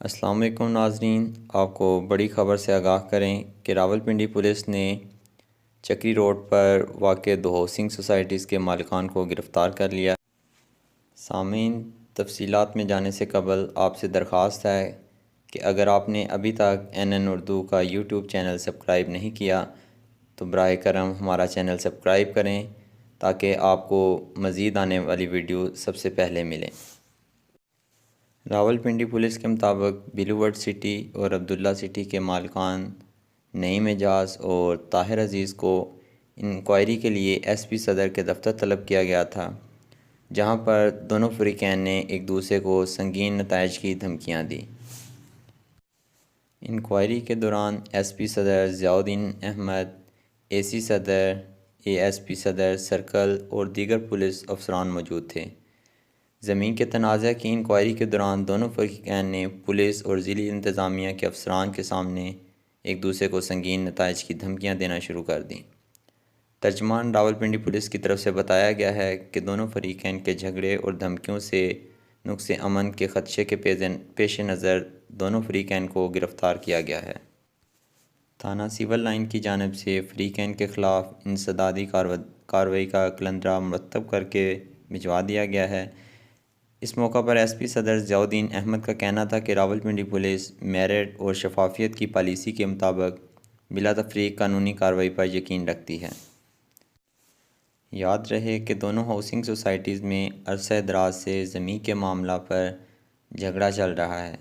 अस्सलाम वालेकुम नाज़रीन, आपको बड़ी ख़बर से आगाह करें कि रावलपिंडी पुलिस ने चक्री रोड पर वाक़ 2 हाउसिंग सोसाइटीज़ के मालिकान को गिरफ़्तार कर लिया। सामीन, तफ़सीलात में जाने से कबल आपसे दरख्वास्त है कि अगर आपने अभी तक NN उर्दू का यूट्यूब चैनल सब्सक्राइब नहीं किया तो बराए करम हमारा चैनल सब्सक्राइब करें ताकि आपको मज़ीद आने वाली वीडियो सबसे पहले मिलें। रावलपिंडी पुलिस के मुताबिक बिलूवर्ड सिटी और अब्दुल्ला सिटी के मालिकान नईम एजाज और ताहिर अज़ीज़ को इंक्वायरी के लिए SP सदर के दफ्तर तलब किया गया था, जहां पर दोनों फ़रीक़ैन ने एक दूसरे को संगीन नताइज की धमकियां दी। इंक्वायरी के दौरान SP सदर ज़ियाउद्दीन अहमद, AC सदर, ASP सदर सर्कल और दीगर पुलिस अफसरान मौजूद थे। ज़मीन के तनाज़ा की इंक्वायरी के दौरान दोनों फ़रीक़ैन ने पुलिस और ज़िली इंतज़ामिया के अफसरान के सामने एक दूसरे को संगीन नताइज की धमकियां देना शुरू कर दी। तर्जमान रावलपिंडी पुलिस की तरफ से बताया गया है कि दोनों फ़रीक़ैन के झगड़े और धमकियों से नुक़्स अमन के ख़दशे के पेश नज़र दोनों फ़रीक़ैन को गिरफ़्तार किया गया है। थाना सिविल लाइन की जानिब से फ़रीक़ैन के ख़िलाफ़ इंसदादी कार्रवाई का कलंदरा मुरतब करके भिजवा दिया गया है। इस मौका पर SP सदर ज़ियाउद्दीन अहमद का कहना था कि रावलपिंडी पुलिस मेरिट और शफाफियत की पॉलिसी के मुताबिक बिला तफरीक कानूनी कार्रवाई पर यकीन रखती है। याद रहे कि दोनों हाउसिंग सोसाइटीज़ में अरसा दराज से ज़मीन के मामला पर झगड़ा चल रहा है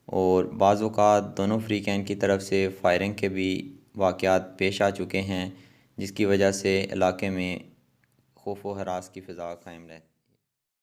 और बाज़ औक़ात दोनों फ़रीक़ैन की तरफ से फायरिंग के भी वाक़यात पेश आ चुके हैं, जिसकी वजह से इलाके में खौफ व हरास की फ़िज़ा कायम रहे।